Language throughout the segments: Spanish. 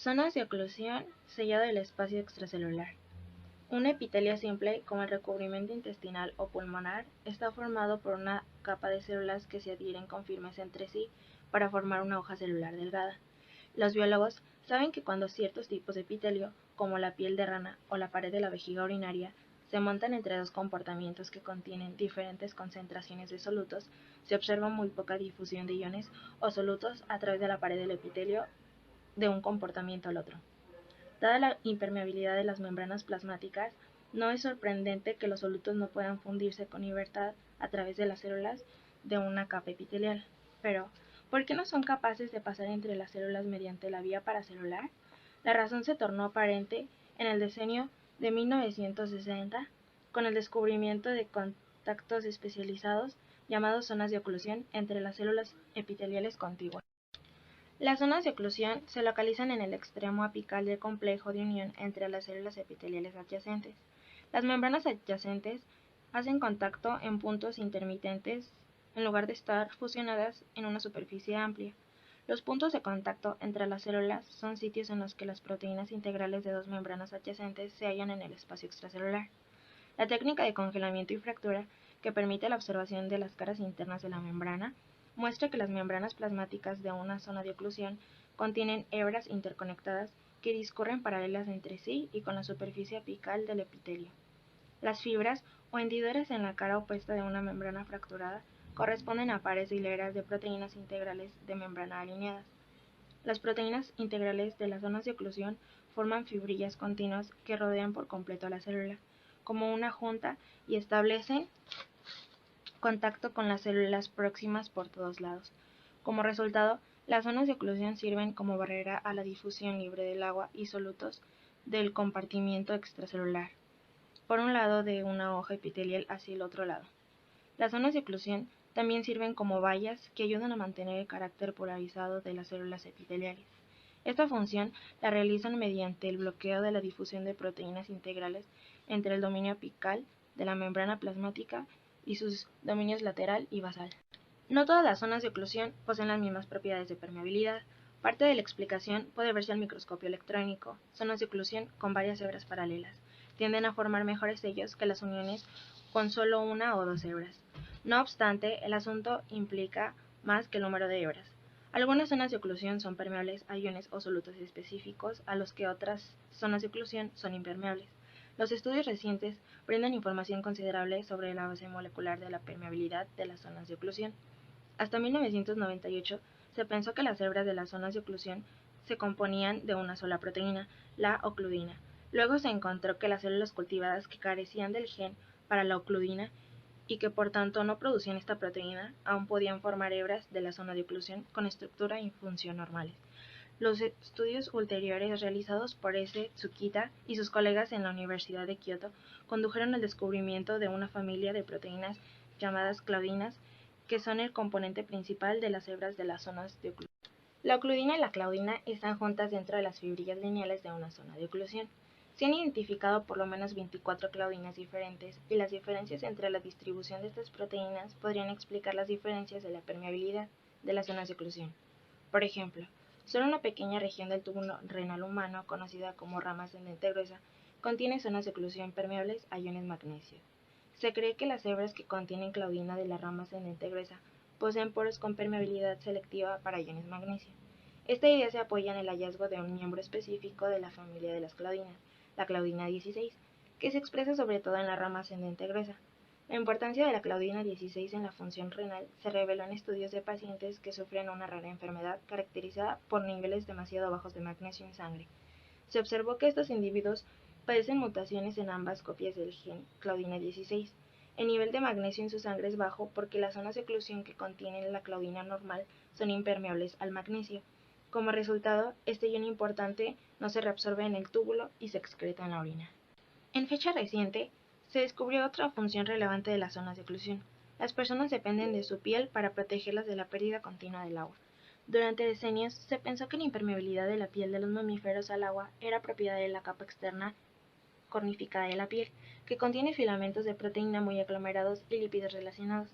Zonas de oclusión, sellado del espacio extracelular. Un epitelio simple, como el recubrimiento intestinal o pulmonar, está formado por una capa de células que se adhieren con firmeza entre sí para formar una hoja celular delgada. Los biólogos saben que cuando ciertos tipos de epitelio, como la piel de rana o la pared de la vejiga urinaria, se montan entre dos comportamientos que contienen diferentes concentraciones de solutos, se observa muy poca difusión de iones o solutos a través de la pared del epitelio de un comportamiento al otro. Dada la impermeabilidad de las membranas plasmáticas, no es sorprendente que los solutos no puedan fundirse con libertad a través de las células de una capa epitelial. Pero, ¿por qué no son capaces de pasar entre las células mediante la vía paracelular? La razón se tornó aparente en el decenio de 1960 con el descubrimiento de contactos especializados llamados zonas de oclusión entre las células epiteliales contiguas. Las zonas de oclusión se localizan en el extremo apical del complejo de unión entre las células epiteliales adyacentes. Las membranas adyacentes hacen contacto en puntos intermitentes en lugar de estar fusionadas en una superficie amplia. Los puntos de contacto entre las células son sitios en los que las proteínas integrales de dos membranas adyacentes se hallan en el espacio extracelular. La técnica de congelamiento y fractura, que permite la observación de las caras internas de la membrana, muestra que las membranas plasmáticas de una zona de oclusión contienen hebras interconectadas que discurren paralelas entre sí y con la superficie apical del epitelio. Las fibras o hendidores en la cara opuesta de una membrana fracturada corresponden a pares de hileras de proteínas integrales de membrana alineadas. Las proteínas integrales de las zonas de oclusión forman fibrillas continuas que rodean por completo a la célula, como una junta, y establecen contacto con las células próximas por todos lados. Como resultado, las zonas de oclusión sirven como barrera a la difusión libre del agua y solutos del compartimiento extracelular, por un lado de una hoja epitelial hacia el otro lado. Las zonas de oclusión también sirven como vallas que ayudan a mantener el carácter polarizado de las células epiteliales. Esta función la realizan mediante el bloqueo de la difusión de proteínas integrales entre el dominio apical de la membrana plasmática y sus dominios lateral y basal. No todas las zonas de oclusión poseen las mismas propiedades de permeabilidad. Parte de la explicación puede verse al microscopio electrónico. Zonas de oclusión con varias hebras paralelas tienden a formar mejores sellos que las uniones con solo una o dos hebras. No obstante, el asunto implica más que el número de hebras. Algunas zonas de oclusión son permeables a iones o solutos específicos, a los que otras zonas de oclusión son impermeables. Los estudios recientes brindan información considerable sobre la base molecular de la permeabilidad de las zonas de oclusión. Hasta 1998 se pensó que las hebras de las zonas de oclusión se componían de una sola proteína, la ocludina. Luego se encontró que las células cultivadas que carecían del gen para la ocludina y que por tanto no producían esta proteína, aún podían formar hebras de la zona de oclusión con estructura y función normales. Los estudios ulteriores realizados por S. Tsukita y sus colegas en la Universidad de Kioto condujeron al descubrimiento de una familia de proteínas llamadas claudinas, que son el componente principal de las hebras de las zonas de oclusión. La ocludina y la claudina están juntas dentro de las fibrillas lineales de una zona de oclusión. Se han identificado por lo menos 24 claudinas diferentes, y las diferencias entre la distribución de estas proteínas podrían explicar las diferencias de la permeabilidad de las zonas de oclusión. Por ejemplo, solo una pequeña región del tubo renal humano, conocida como rama ascendente gruesa, contiene zonas de oclusión permeables a iones magnesio. Se cree que las hebras que contienen claudina de la rama ascendente gruesa poseen poros con permeabilidad selectiva para iones magnesio. Esta idea se apoya en el hallazgo de un miembro específico de la familia de las claudinas, la claudina 16, que se expresa sobre todo en la rama ascendente gruesa. La importancia de la claudina 16 en la función renal se reveló en estudios de pacientes que sufren una rara enfermedad caracterizada por niveles demasiado bajos de magnesio en sangre. Se observó que estos individuos padecen mutaciones en ambas copias del gen claudina 16. El nivel de magnesio en su sangre es bajo porque las zonas de oclusión que contienen la claudina normal son impermeables al magnesio. Como resultado, este ion importante no se reabsorbe en el túbulo y se excreta en la orina. En fecha reciente, se descubrió otra función relevante de las zonas de oclusión. Las personas dependen de su piel para protegerlas de la pérdida continua del agua. Durante decenios, se pensó que la impermeabilidad de la piel de los mamíferos al agua era propiedad de la capa externa cornificada de la piel, que contiene filamentos de proteína muy aglomerados y lípidos relacionados.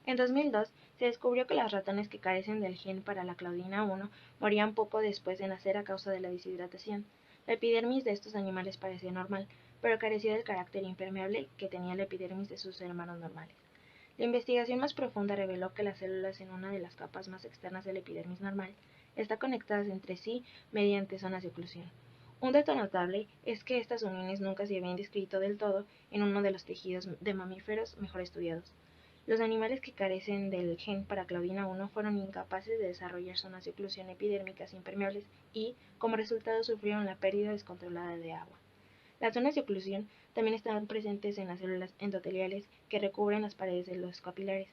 En 2002 se descubrió que los ratones que carecen del gen para la claudina 1 morían poco después de nacer a causa de la deshidratación. La epidermis de estos animales parecía normal, pero carecía del carácter impermeable que tenía la epidermis de sus hermanos normales. La investigación más profunda reveló que las células en una de las capas más externas de la epidermis normal están conectadas entre sí mediante zonas de oclusión. Un dato notable es que estas uniones nunca se habían descrito del todo en uno de los tejidos de mamíferos mejor estudiados. Los animales que carecen del gen para claudina 1 fueron incapaces de desarrollar zonas de oclusión epidérmicas impermeables y, como resultado, sufrieron la pérdida descontrolada de agua. Las zonas de oclusión también están presentes en las células endoteliales que recubren las paredes de los capilares.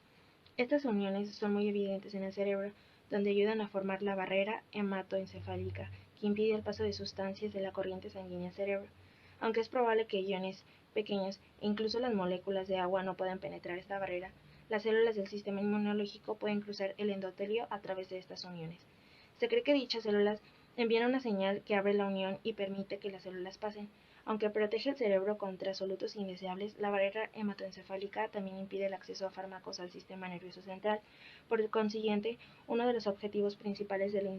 Estas uniones son muy evidentes en el cerebro, donde ayudan a formar la barrera hematoencefálica, que impide el paso de sustancias de la corriente sanguínea al cerebro. Aunque es probable que iones pequeños e incluso las moléculas de agua no puedan penetrar esta barrera, las células del sistema inmunológico pueden cruzar el endotelio a través de estas uniones. Se cree que dichas células envían una señal que abre la unión y permite que las células pasen. Aunque protege el cerebro contra solutos indeseables, la barrera hematoencefálica también impide el acceso a fármacos al sistema nervioso central. Por consiguiente, uno de los objetivos principales de la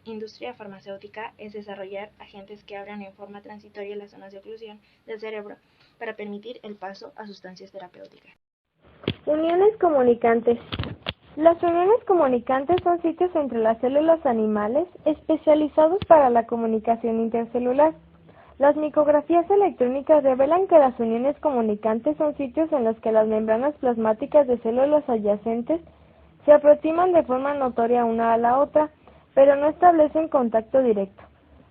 industria farmacéutica es desarrollar agentes que abran en forma transitoria las zonas de oclusión del cerebro para permitir el paso a sustancias terapéuticas. Uniones comunicantes. Las uniones comunicantes son sitios entre las células animales especializados para la comunicación intercelular. Las micrografías electrónicas revelan que las uniones comunicantes son sitios en los que las membranas plasmáticas de células adyacentes se aproximan de forma notoria una a la otra, pero no establecen contacto directo.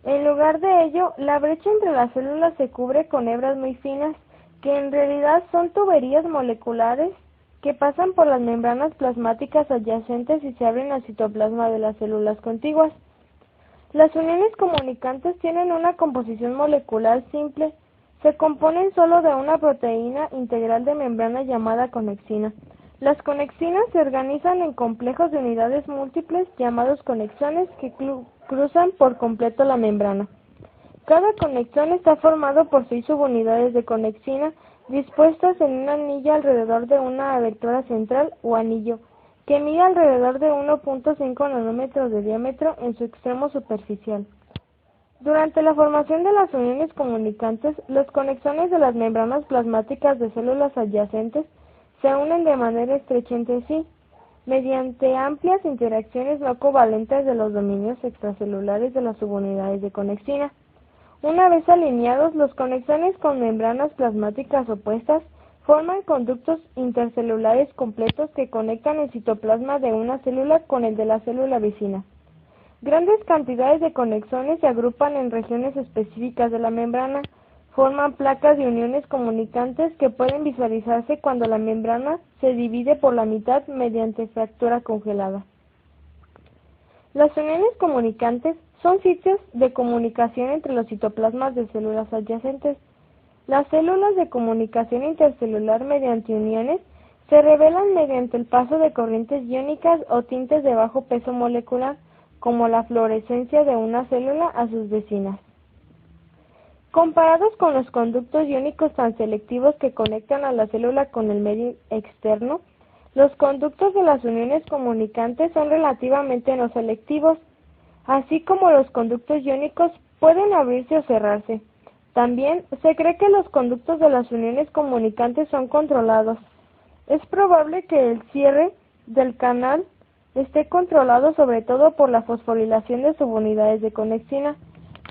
En lugar de ello, la brecha entre las células se cubre con hebras muy finas, que en realidad son tuberías moleculares que pasan por las membranas plasmáticas adyacentes y se abren al citoplasma de las células contiguas. Las uniones comunicantes tienen una composición molecular simple. Se componen solo de una proteína integral de membrana llamada conexina. Las conexinas se organizan en complejos de unidades múltiples llamados conexones que cruzan por completo la membrana. Cada conexón está formado por 6 subunidades de conexina dispuestas en un anillo alrededor de una abertura central o anillo, que mide alrededor de 1.5 nanómetros de diámetro en su extremo superficial. Durante la formación de las uniones comunicantes, los conexones de las membranas plasmáticas de células adyacentes se unen de manera estrecha entre sí, mediante amplias interacciones no covalentes de los dominios extracelulares de las subunidades de conexina. Una vez alineados, los conexones con membranas plasmáticas opuestas forman conductos intercelulares completos que conectan el citoplasma de una célula con el de la célula vecina. Grandes cantidades de conexones se agrupan en regiones específicas de la membrana, forman placas de uniones comunicantes que pueden visualizarse cuando la membrana se divide por la mitad mediante fractura congelada. Las uniones comunicantes son sitios de comunicación entre los citoplasmas de células adyacentes. Las células de comunicación intercelular mediante uniones se revelan mediante el paso de corrientes iónicas o tintes de bajo peso molecular, como la fluorescencia de una célula a sus vecinas. Comparados con los conductos iónicos tan selectivos que conectan a la célula con el medio externo, los conductos de las uniones comunicantes son relativamente no selectivos, así como los conductos iónicos pueden abrirse o cerrarse. También se cree que los conductos de las uniones comunicantes son controlados. Es probable que el cierre del canal esté controlado sobre todo por la fosforilación de subunidades de conexina.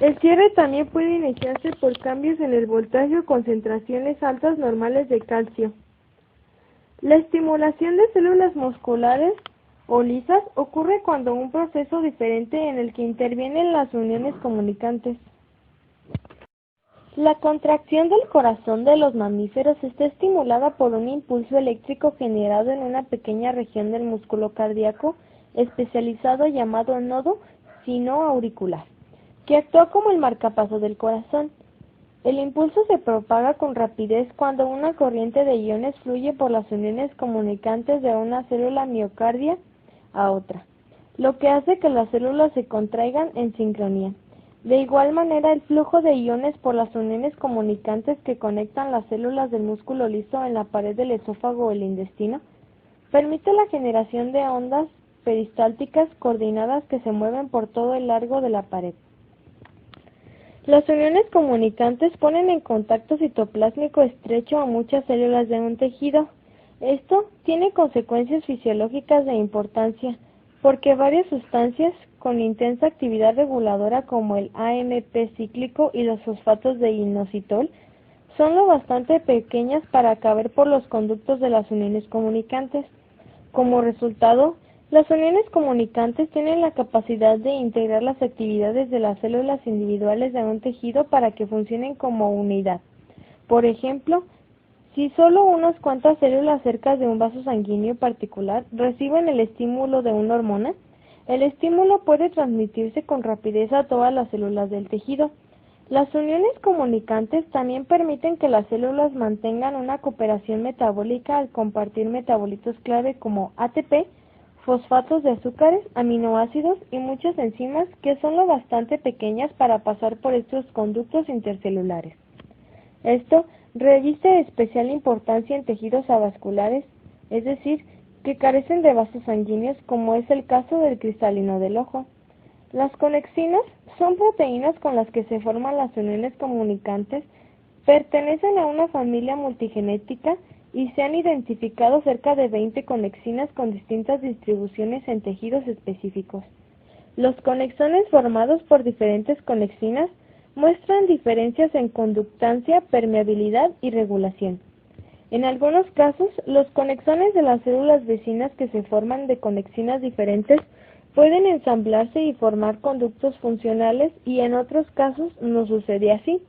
El cierre también puede iniciarse por cambios en el voltaje o concentraciones altas normales de calcio. La estimulación de células musculares o lisas ocurre cuando un proceso diferente en el que intervienen las uniones comunicantes. La contracción del corazón de los mamíferos está estimulada por un impulso eléctrico generado en una pequeña región del músculo cardíaco especializado llamado nodo sinoauricular, que actúa como el marcapaso del corazón. El impulso se propaga con rapidez cuando una corriente de iones fluye por las uniones comunicantes de una célula miocardia a otra, lo que hace que las células se contraigan en sincronía. De igual manera, el flujo de iones por las uniones comunicantes que conectan las células del músculo liso en la pared del esófago o el intestino Permite la generación de ondas peristálticas coordinadas que se mueven por todo el largo de la pared. Las uniones comunicantes ponen en contacto citoplásmico estrecho a muchas células de un tejido. Esto tiene consecuencias fisiológicas de importancia, porque varias sustancias con intensa actividad reguladora como el AMP cíclico y los fosfatos de inositol son lo bastante pequeñas para caber por los conductos de las uniones comunicantes. Como resultado, las uniones comunicantes tienen la capacidad de integrar las actividades de las células individuales de un tejido para que funcionen como unidad. Por ejemplo, si solo unas cuantas células cerca de un vaso sanguíneo particular reciben el estímulo de una hormona, el estímulo puede transmitirse con rapidez a todas las células del tejido. Las uniones comunicantes también permiten que las células mantengan una cooperación metabólica al compartir metabolitos clave como ATP, fosfatos de azúcares, aminoácidos y muchas enzimas que son lo bastante pequeñas para pasar por estos conductos intercelulares. Esto reviste especial importancia en tejidos avasculares, es decir, que carecen de vasos sanguíneos, como es el caso del cristalino del ojo. Las conexinas son proteínas con las que se forman las uniones comunicantes, pertenecen a una familia multigenética y se han identificado cerca de 20 conexinas con distintas distribuciones en tejidos específicos. Los conexones formados por diferentes conexinas muestran diferencias en conductancia, permeabilidad y regulación. En algunos casos, los conexones de las células vecinas que se forman de conexinas diferentes pueden ensamblarse y formar conductos funcionales y en otros casos no sucede así.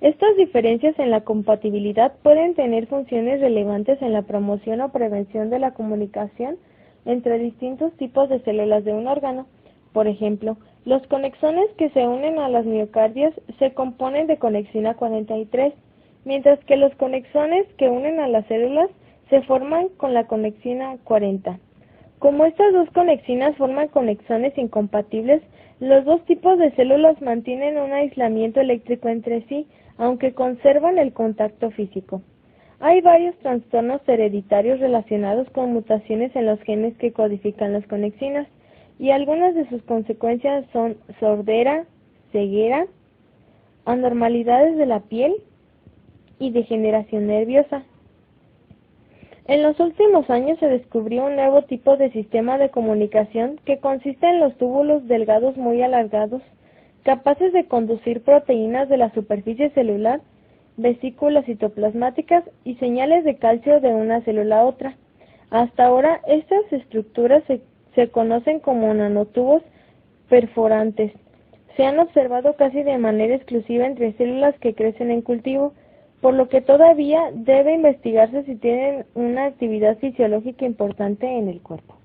Estas diferencias en la compatibilidad pueden tener funciones relevantes en la promoción o prevención de la comunicación entre distintos tipos de células de un órgano. Por ejemplo, los conexones que se unen a las miocardias se componen de conexina 43, mientras que los conexones que unen a las células se forman con la conexina 40. Como estas dos conexinas forman conexones incompatibles, los dos tipos de células mantienen un aislamiento eléctrico entre sí, aunque conservan el contacto físico. Hay varios trastornos hereditarios relacionados con mutaciones en los genes que codifican las conexinas, y algunas de sus consecuencias son sordera, ceguera, anormalidades de la piel y degeneración nerviosa. En los últimos años se descubrió un nuevo tipo de sistema de comunicación que consiste en los túbulos delgados muy alargados, capaces de conducir proteínas de la superficie celular, vesículas citoplasmáticas y señales de calcio de una célula a otra. Hasta ahora, estas estructuras se conocen como nanotubos perforantes. Se han observado casi de manera exclusiva entre células que crecen en cultivo, por lo que todavía debe investigarse si tienen una actividad fisiológica importante en el cuerpo.